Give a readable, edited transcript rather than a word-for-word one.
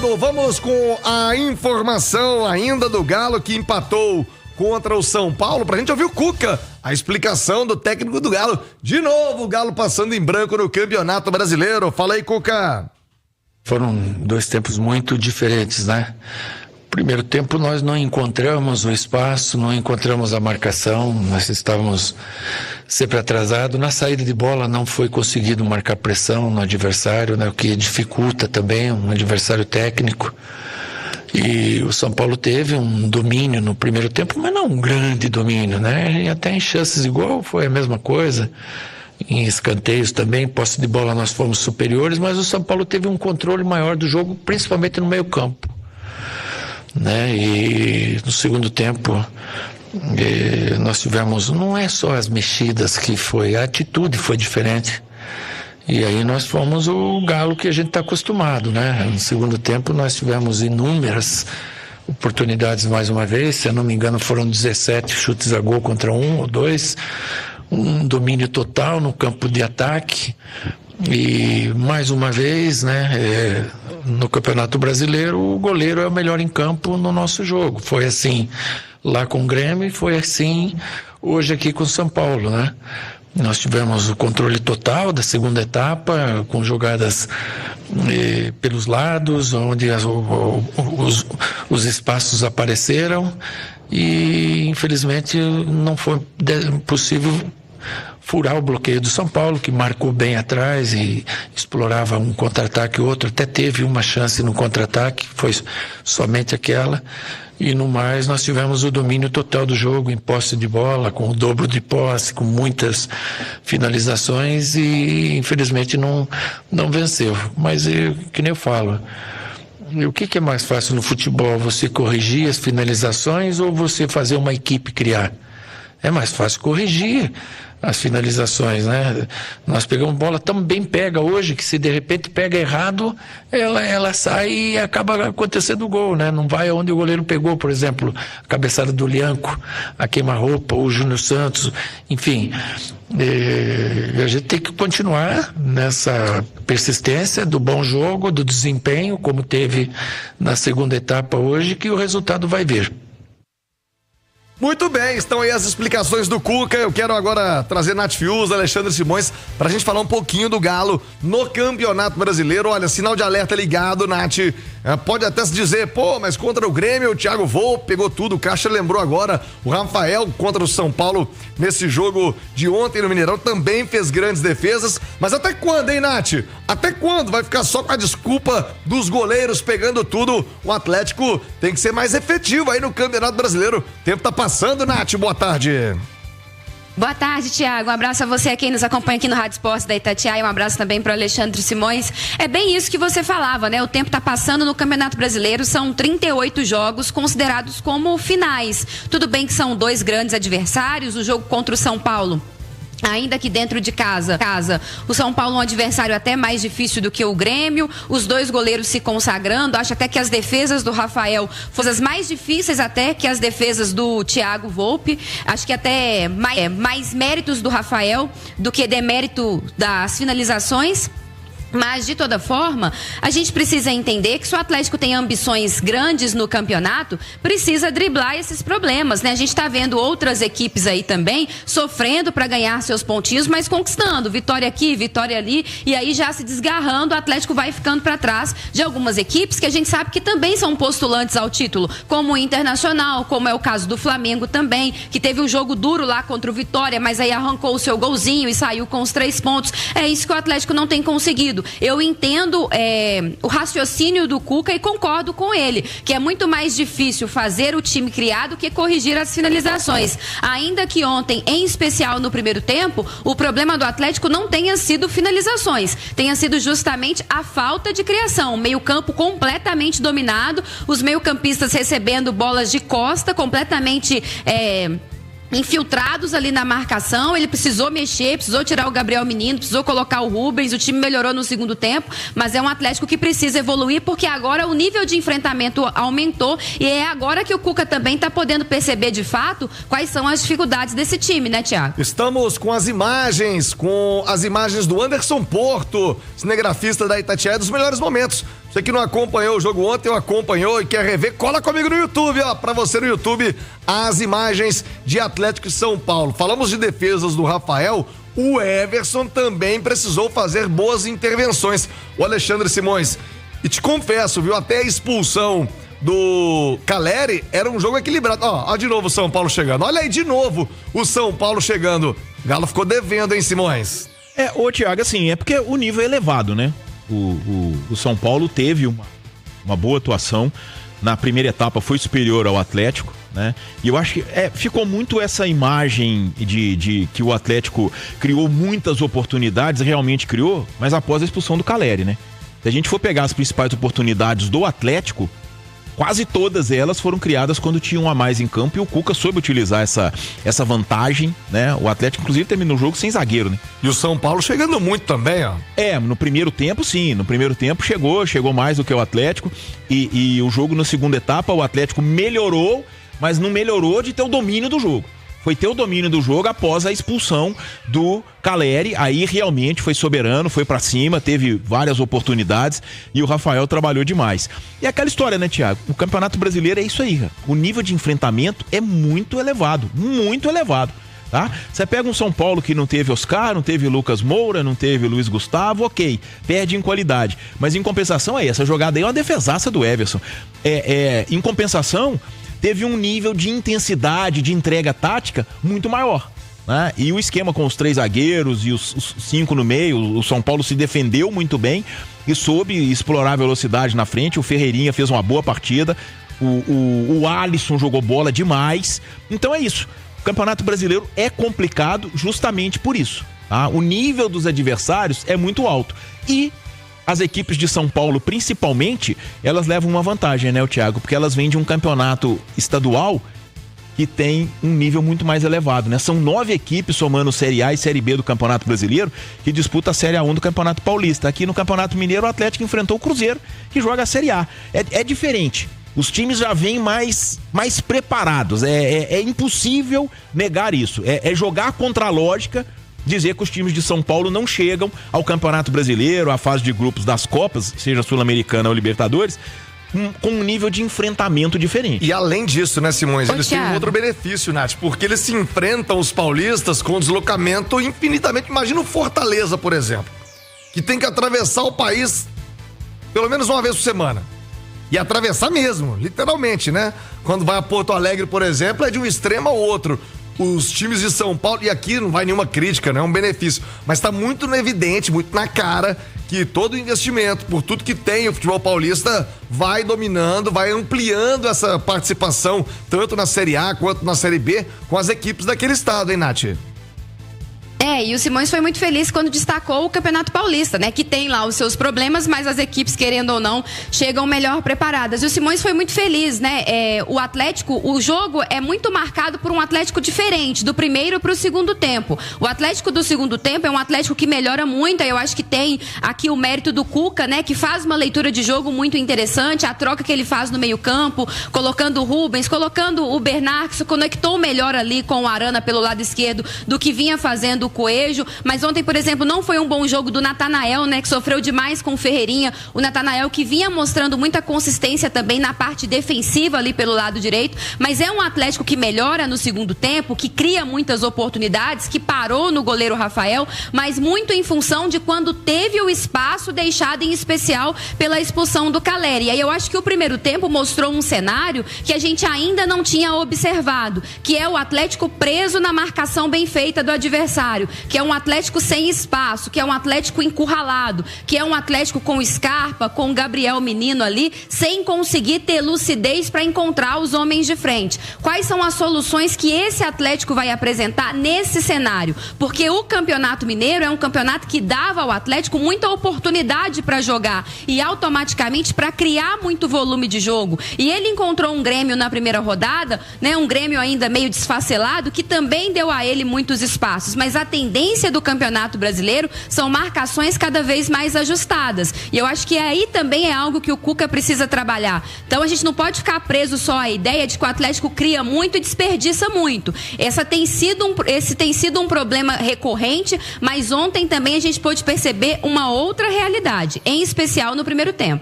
Ronaldo, vamos com a informação ainda do Galo que empatou contra o São Paulo, pra gente ouvir o Cuca, a explicação do técnico do Galo. De novo o Galo passando em branco no Campeonato Brasileiro. Fala aí, Cuca. Foram 2 tempos muito diferentes, né? Primeiro tempo nós não encontramos o espaço, não encontramos a marcação, nós estávamos sempre atrasados. Na saída de bola não foi conseguido marcar pressão no adversário, né? O que dificulta também um adversário técnico. E o São Paulo teve um domínio no primeiro tempo, mas não um grande domínio, né? E até em chances de gol foi a mesma coisa. Em escanteios também, posse de bola nós fomos superiores, mas o São Paulo teve um controle maior do jogo, principalmente no meio-campo, né? E no segundo tempo nós tivemos, não é só as mexidas que foi, a atitude foi diferente. E aí nós fomos o Galo que a gente está acostumado, né? No segundo tempo nós tivemos inúmeras oportunidades mais uma vez, se eu não me engano foram 17 chutes a gol contra 1 ou 2, um domínio total no campo de ataque. E mais uma vez, né, no Campeonato Brasileiro o goleiro é o melhor em campo no nosso jogo. Foi assim lá com o Grêmio e foi assim hoje aqui com o São Paulo, né? Nós tivemos o controle total da segunda etapa, com jogadas pelos lados, onde os espaços apareceram e infelizmente não foi possível furar o bloqueio do São Paulo, que marcou bem atrás e explorava um contra-ataque ou outro, até teve uma chance no contra-ataque, foi somente aquela. E no mais nós tivemos o domínio total do jogo em posse de bola, com o dobro de posse, com muitas finalizações e infelizmente não venceu. Mas que nem eu falo, o que é mais fácil no futebol? Você corrigir as finalizações ou você fazer uma equipe criar? É mais fácil corrigir as finalizações, né? Nós pegamos bola tão bem pega hoje que se de repente pega errado, ela sai e acaba acontecendo o gol, né? Não vai onde o goleiro pegou, por exemplo, a cabeçada do Lianco, a queima-roupa, o Júnior Santos, enfim. A gente tem que continuar nessa persistência do bom jogo, do desempenho, como teve na segunda etapa hoje, que o resultado vai vir. Muito bem, estão aí as explicações do Cuca. Eu quero agora trazer Nath Fius, Alexandre Simões, pra gente falar um pouquinho do Galo no Campeonato Brasileiro. Olha, sinal de alerta ligado, Nath. Pode até se dizer, mas contra o Grêmio, o Thiago Volpe pegou tudo. O Caixa lembrou agora, o Rafael contra o São Paulo nesse jogo de ontem no Mineirão também fez grandes defesas. Mas até quando, hein, Nath? Até quando vai ficar só com a desculpa dos goleiros pegando tudo? O Atlético tem que ser mais efetivo aí no Campeonato Brasileiro. O tempo tá passando, Nath, boa tarde. Boa tarde, Thiago. Um abraço a você aqui nos acompanha aqui no Rádio Esportes da Itatiaia. Um abraço também para o Alexandre Simões. É bem isso que você falava, né? O tempo está passando no Campeonato Brasileiro. São 38 jogos considerados como finais. Tudo bem que são 2 grandes adversários. O jogo contra o São Paulo, ainda que dentro de casa, o São Paulo é um adversário até mais difícil do que o Grêmio, os 2 goleiros se consagrando. Acho até que as defesas do Rafael foram as mais difíceis até que as defesas do Thiago Volpe. Acho que até mais méritos do Rafael do que demérito das finalizações. Mas, de toda forma, a gente precisa entender que se o Atlético tem ambições grandes no campeonato, precisa driblar esses problemas, né? A gente está vendo outras equipes aí também sofrendo para ganhar seus pontinhos, mas conquistando. Vitória aqui, vitória ali, e aí já se desgarrando, o Atlético vai ficando para trás de algumas equipes que a gente sabe que também são postulantes ao título, como o Internacional, como é o caso do Flamengo também, que teve um jogo duro lá contra o Vitória, mas aí arrancou o seu golzinho e saiu com os 3 pontos. É isso que o Atlético não tem conseguido. Eu entendo o raciocínio do Cuca e concordo com ele, que é muito mais difícil fazer o time criar do que corrigir as finalizações. Ainda que ontem, em especial no primeiro tempo, o problema do Atlético não tenha sido finalizações, tenha sido justamente a falta de criação. Meio-campo completamente dominado, os meio-campistas recebendo bolas de costa, completamente infiltrados ali na marcação. Ele precisou mexer, precisou tirar o Gabriel Menino, precisou colocar o Rubens. O time melhorou no segundo tempo, mas é um Atlético que precisa evoluir, porque agora o nível de enfrentamento aumentou e é agora que o Cuca também está podendo perceber de fato quais são as dificuldades desse time, né, Thiago? Estamos com as imagens do Anderson Porto, cinegrafista da Itatiaia, dos melhores momentos. Você que não acompanhou o jogo ontem, ou acompanhou e quer rever, cola comigo no YouTube, ó, pra você no YouTube, as imagens de Atlético e São Paulo. Falamos de defesas do Rafael, o Everson também precisou fazer boas intervenções. O Alexandre Simões, e te confesso, viu, até a expulsão do Caleri era um jogo equilibrado. Ó, de novo o São Paulo chegando. Olha aí de novo o São Paulo chegando. O Galo ficou devendo, hein, Simões? Thiago, assim, é porque o nível é elevado, né? O São Paulo teve uma boa atuação. Na primeira etapa foi superior ao Atlético, né? E eu acho que ficou muito essa imagem de que o Atlético criou muitas oportunidades, realmente criou, mas após a expulsão do Caleri, né? Se a gente for pegar as principais oportunidades do Atlético, quase todas elas foram criadas quando tinha um a mais em campo, e o Cuca soube utilizar essa vantagem, né? O Atlético, inclusive, terminou o jogo sem zagueiro, né? E o São Paulo chegando muito também, ó. No primeiro tempo, sim. No primeiro tempo chegou mais do que o Atlético. E o jogo na segunda etapa, o Atlético melhorou, mas não melhorou de ter o domínio do jogo. Foi ter o domínio do jogo após a expulsão do Caleri. Aí realmente foi soberano, foi pra cima, teve várias oportunidades e o Rafael trabalhou demais. E aquela história, né, Thiago? O Campeonato Brasileiro é isso aí, cara. O nível de enfrentamento é muito elevado, tá? Você pega um São Paulo que não teve Oscar, não teve Lucas Moura, não teve Luiz Gustavo, ok, perde em qualidade. Mas em compensação essa jogada aí é uma defesaça do Everson. Em compensação, teve um nível de intensidade, de entrega tática muito maior, né? E o esquema com os 3 zagueiros e os 5 no meio, o São Paulo se defendeu muito bem e soube explorar a velocidade na frente. O Ferreirinha fez uma boa partida, o Alisson jogou bola demais. Então é isso, o Campeonato Brasileiro é complicado justamente por isso, tá? O nível dos adversários é muito alto e as equipes de São Paulo, principalmente, elas levam uma vantagem, né, Thiago? Porque elas vêm de um campeonato estadual que tem um nível muito mais elevado, né? São 9 equipes, somando Série A e Série B do Campeonato Brasileiro, que disputa a Série A1 do Campeonato Paulista. Aqui no Campeonato Mineiro, o Atlético enfrentou o Cruzeiro, que joga a Série A. É diferente. Os times já vêm mais preparados. É impossível negar isso. É jogar contra a lógica, dizer que os times de São Paulo não chegam ao Campeonato Brasileiro, à fase de grupos das Copas, seja Sul-Americana ou Libertadores, com um nível de enfrentamento diferente. E além disso, né, Simões, eles têm um outro benefício, Nath, porque eles se enfrentam, os paulistas, com deslocamento infinitamente. Imagina o Fortaleza, por exemplo, que tem que atravessar o país pelo menos uma vez por semana. E atravessar mesmo, literalmente, né? Quando vai a Porto Alegre, por exemplo, é de um extremo ao outro. Os times de São Paulo, e aqui não vai nenhuma crítica, não é um benefício, mas tá muito evidente, muito na cara, que todo investimento, por tudo que tem o futebol paulista, vai dominando, vai ampliando essa participação, tanto na Série A quanto na Série B, com as equipes daquele estado, hein, Nath? E o Simões foi muito feliz quando destacou o Campeonato Paulista, né? Que tem lá os seus problemas, mas as equipes, querendo ou não, chegam melhor preparadas. E o Simões foi muito feliz, né? O Atlético, o jogo é muito marcado por um Atlético diferente, do primeiro para o segundo tempo. O Atlético do segundo tempo é um Atlético que melhora muito, eu acho que tem aqui o mérito do Cuca, né? Que faz uma leitura de jogo muito interessante, a troca que ele faz no meio-campo, colocando o Rubens, colocando o Bernard, que se conectou melhor ali com o Arana pelo lado esquerdo do que vinha fazendo o Coelho, mas ontem, por exemplo, não foi um bom jogo do Natanael, né, que sofreu demais com o Ferreirinha. O Natanael que vinha mostrando muita consistência também na parte defensiva ali pelo lado direito, mas é um Atlético que melhora no segundo tempo, que cria muitas oportunidades, que parou no goleiro Rafael, mas muito em função de quando teve o espaço deixado em especial pela expulsão do Caleri. E aí eu acho que o primeiro tempo mostrou um cenário que a gente ainda não tinha observado, que é o Atlético preso na marcação bem feita do adversário, que é um Atlético sem espaço, que é um Atlético encurralado, que é um Atlético com Scarpa, com Gabriel Menino ali, sem conseguir ter lucidez para encontrar os homens de frente. Quais são as soluções que esse Atlético vai apresentar nesse cenário? Porque o Campeonato Mineiro é um campeonato que dava ao Atlético muita oportunidade para jogar e automaticamente para criar muito volume de jogo. E ele encontrou um Grêmio na primeira rodada, né, um Grêmio ainda meio desfacelado, que também deu a ele muitos espaços. Mas a tendência do Campeonato Brasileiro são marcações cada vez mais ajustadas. E eu acho que aí também é algo que o Cuca precisa trabalhar. Então a gente não pode ficar preso só à ideia de que o Atlético cria muito e desperdiça muito. Esse tem sido um problema recorrente, mas ontem também a gente pôde perceber uma outra realidade, em especial no primeiro tempo.